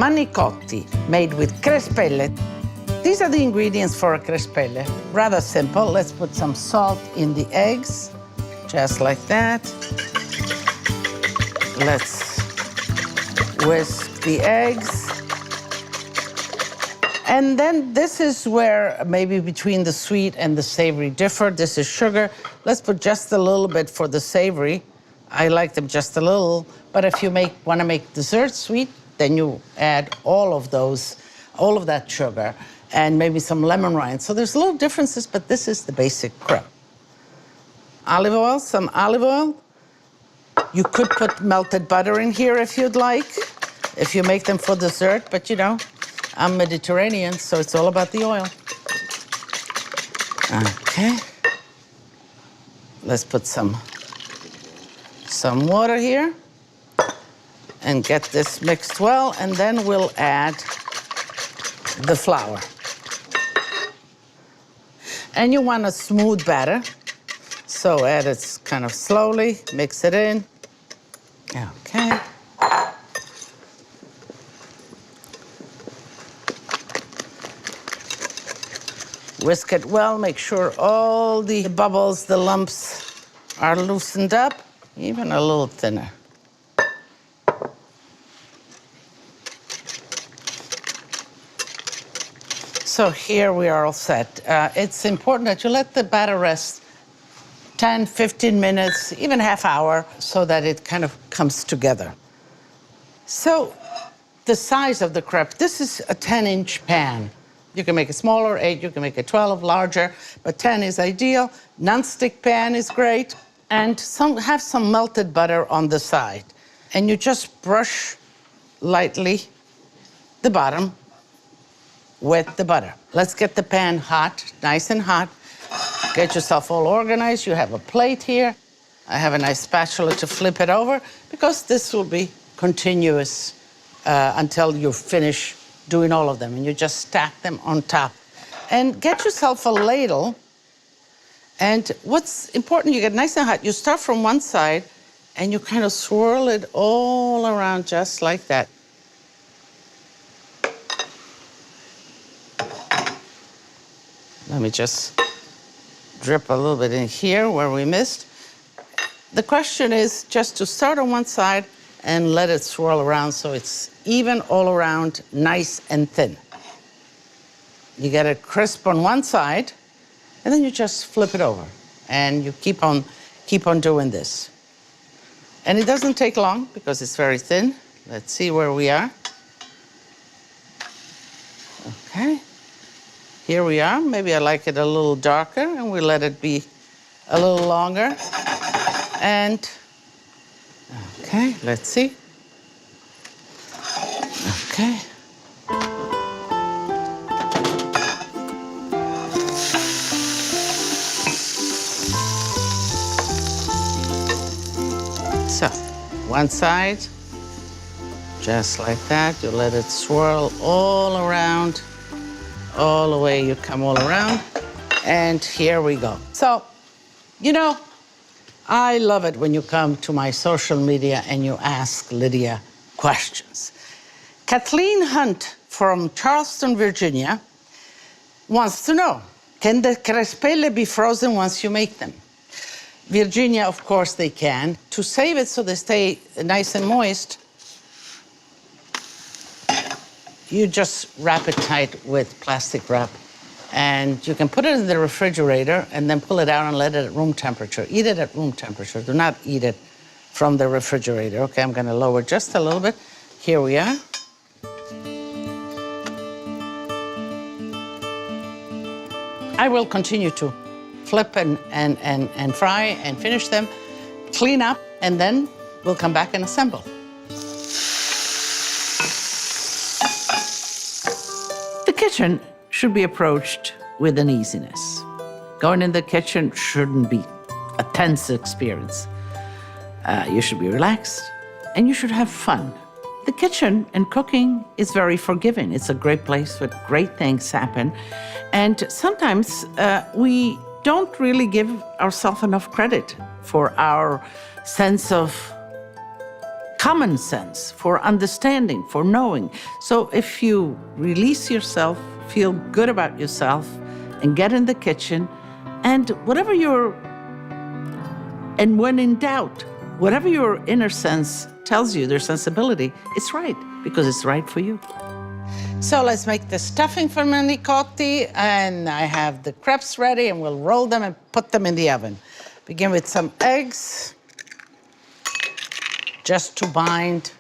Manicotti, made with Crespelle. These are the ingredients for a Crespelle. Rather simple. Let's put some salt in the eggs, just like that. Let's whisk the eggs. And then this is where maybe between the sweet and the savory differ. This is sugar. Let's put just a little bit for the savory. I like them just a little, but if you want to make dessert sweet, then you add all of that sugar and maybe some lemon rind. So there's little differences, but this is the basic crepe. Olive oil, some olive oil. You could put melted butter in here if you'd like, if you make them for dessert, but you know, I'm Mediterranean, so it's all about the oil. Okay. Let's put some water here and get this mixed well, and then we'll add the flour. And you want a smooth batter, so add it kind of slowly, mix it in. Okay. Whisk it well, make sure all the bubbles, the lumps are loosened up, even a little thinner. So here we are all set. It's important that you let the batter rest 10, 15 minutes, even half hour, so that it kind of comes together. So the size of the crepe, this is a 10-inch pan. You can make it smaller, 8, you can make it 12, larger, but 10 is ideal. Non-stick pan is great, and have some melted butter on the side. And you just brush lightly the bottom with the butter. Let's get the pan hot, nice and hot. Get yourself all organized. You have a plate here. I have a nice spatula to flip it over, because this will be continuous until you finish doing all of them, and you just stack them on top. And get yourself a ladle, and what's important, you get nice and hot. You start from one side, and you kind of swirl it all around just like that. Let me just drip a little bit in here where we missed. The question is just to start on one side and let it swirl around so it's even all around, nice and thin. You get it crisp on one side, and then you just flip it over, and you keep on doing this. And it doesn't take long because it's very thin. Let's see where we are. Okay. Here we are. Maybe I like it a little darker, and we let it be a little longer. And, okay, let's see. Okay. So, one side, just like that. You let it swirl all around. All the way you come all around, and here we go. So, you know, I love it when you come to my social media and you ask Lidia questions. Kathleen Hunt from Charleston, Virginia, wants to know, can the crespelle be frozen once you make them? Virginia, of course they can. To save it so they stay nice and moist, you just wrap it tight with plastic wrap, and you can put it in the refrigerator and then pull it out and let it at room temperature. Eat it at room temperature. Do not eat it from the refrigerator. Okay, I'm going to lower just a little bit. Here we are. I will continue to flip and fry and finish them, clean up, and then we'll come back and assemble. The kitchen should be approached with an easiness. Going in the kitchen shouldn't be a tense experience. You should be relaxed, and you should have fun. The kitchen and cooking is very forgiving. It's a great place where great things happen. And sometimes we don't really give ourselves enough credit for our sense of common sense, for understanding, for knowing. So if you release yourself, feel good about yourself, and get in the kitchen, and when in doubt, whatever your inner sense tells you, their sensibility, it's right, because it's right for you. So let's make the stuffing for manicotti, and I have the crêpes ready, and we'll roll them and put them in the oven. Begin with some eggs, just to bind.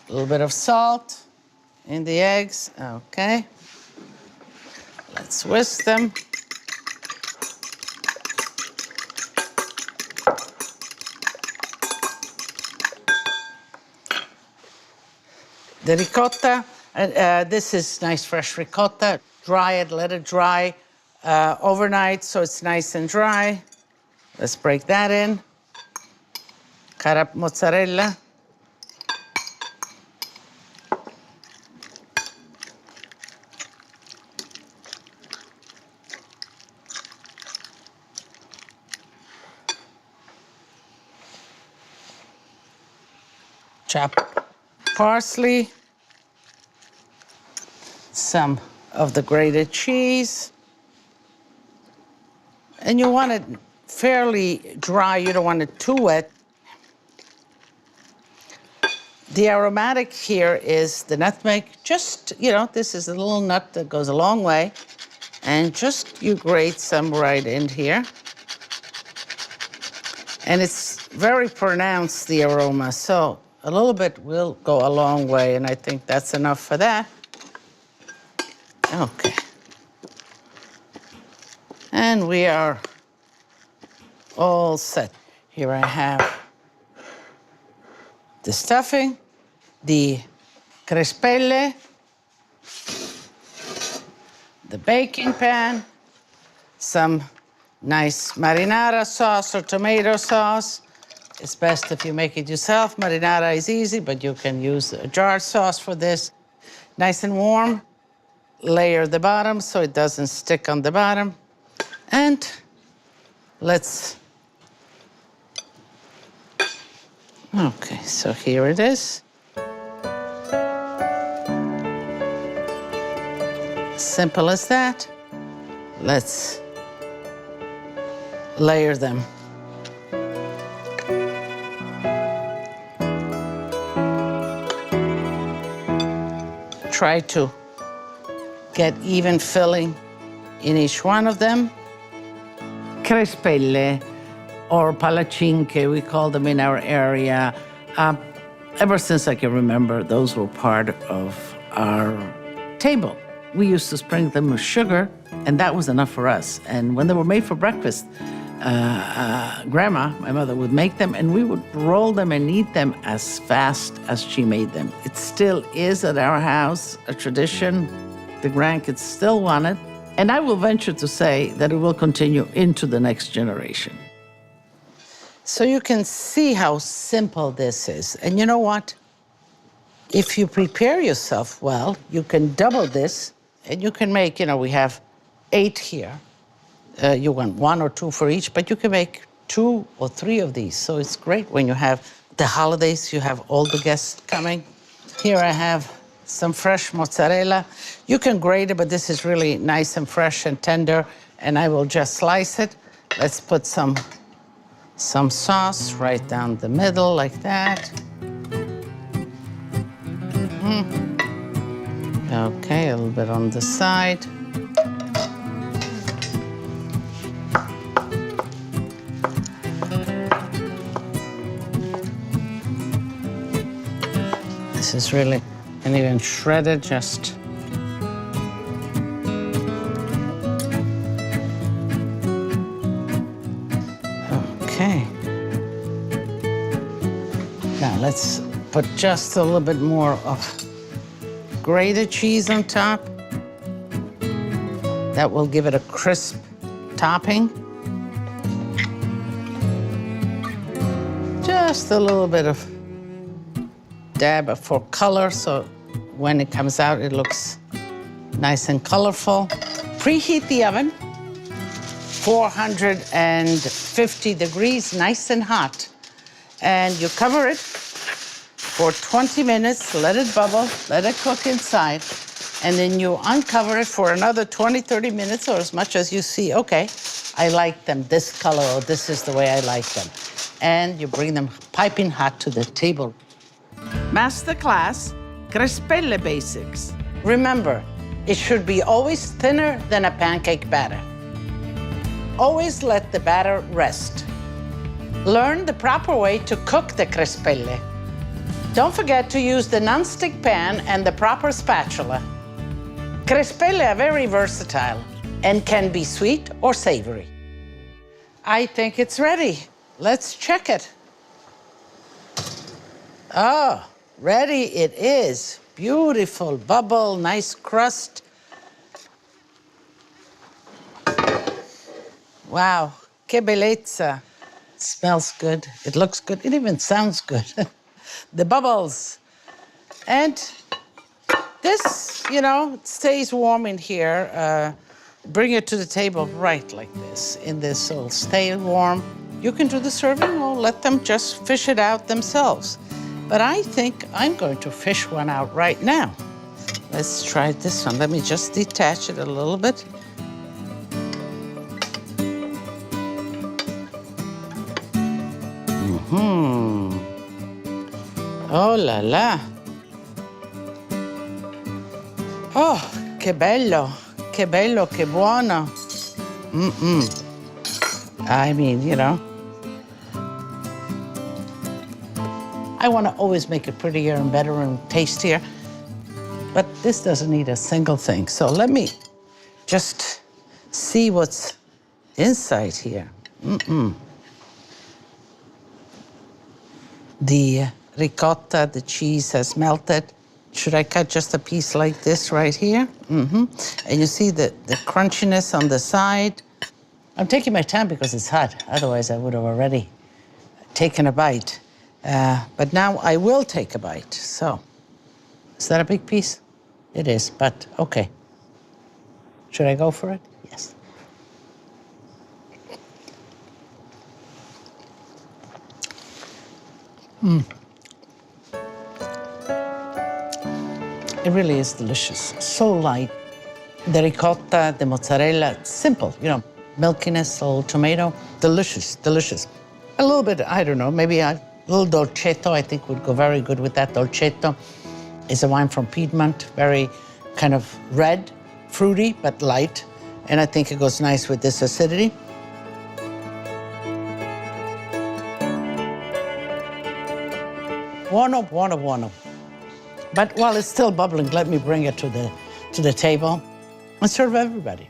A little bit of salt in the eggs, okay. Let's whisk them. The ricotta, this is nice fresh ricotta. Dry it, let it dry overnight so it's nice and dry. Let's break that in. Cut up mozzarella. Chop parsley, some of the grated cheese, and you want it fairly dry. You don't want it too wet. The aromatic here is the nutmeg. Just, this is a little nut that goes a long way, and just you grate some right in here. And it's very pronounced, the aroma, so a little bit will go a long way, and I think that's enough for that. Okay. And we are all set. Here I have the stuffing, the crespelle, the baking pan, some nice marinara sauce or tomato sauce. It's best if you make it yourself. Marinara is easy, but you can use a jar sauce for this. Nice and warm. Layer the bottom so it doesn't stick on the bottom. And let's... Okay, so here it is. Simple as that. Let's layer them. Try to get even filling in each one of them. Crespelle, or palatine, we call them in our area. Ever since I can remember, those were part of our table. We used to sprinkle them with sugar, and that was enough for us. And when they were made for breakfast, Grandma, my mother, would make them, and we would roll them and eat them as fast as she made them. It still is at our house a tradition. The grandkids still want it, and I will venture to say that it will continue into the next generation. So you can see how simple this is. And you know what? If you prepare yourself well, you can double this, and you can make, we have 8 here. You want 1 or 2 for each, but you can make 2 or 3 of these. So it's great when you have the holidays, you have all the guests coming. Here I have some fresh mozzarella. You can grate it, but this is really nice and fresh and tender, and I will just slice it. Let's put some sauce right down the middle like that. Okay, a little bit on the side. This is really, and even shredded, just. Okay. Now let's put just a little bit more of grated cheese on top. That will give it a crisp topping. Just a little bit of dab for color, so when it comes out, it looks nice and colorful. Preheat the oven, 450 degrees, nice and hot. And you cover it for 20 minutes, let it bubble, let it cook inside, and then you uncover it for another 20, 30 minutes, or as much as you see, okay, I like them this color, or this is the way I like them. And you bring them piping hot to the table. Masterclass, Crespelle Basics. Remember, it should be always thinner than a pancake batter. Always let the batter rest. Learn the proper way to cook the crespelle. Don't forget to use the non-stick pan and the proper spatula. Crespelle are very versatile and can be sweet or savory. I think it's ready. Let's check it. Oh, ready it is. Beautiful bubble, nice crust. Wow, que bellezza. It smells good, it looks good, it even sounds good. The bubbles. And this, you know, stays warm in here. Bring it to the table right like this, in this, so it'll stay warm. You can do the serving or let them just fish it out themselves. But I think I'm going to fish one out right now. Let's try this one. Let me just detach it a little bit. Oh la la. Oh, che bello, che buono. I mean, you know, I want to always make it prettier and better and tastier, but this doesn't need a single thing. So let me just see what's inside here. The ricotta, the cheese has melted. Should I cut just a piece like this right here? And you see the crunchiness on the side. I'm taking my time because it's hot. Otherwise, I would have already taken a bite. But now I will take a bite. So, is that a big piece? It is, but okay. Should I go for it? Yes. It really is delicious. So light. The ricotta, the mozzarella, it's simple, you know, milkiness, a little tomato. Delicious, delicious. A little bit, I don't know, maybe a little dolcetto I think would go very good with that. Dolcetto is a wine from Piedmont, very kind of red, fruity, but light. And I think it goes nice with this acidity. Buono, buono, buono. But while it's still bubbling, let me bring it to the table and serve everybody.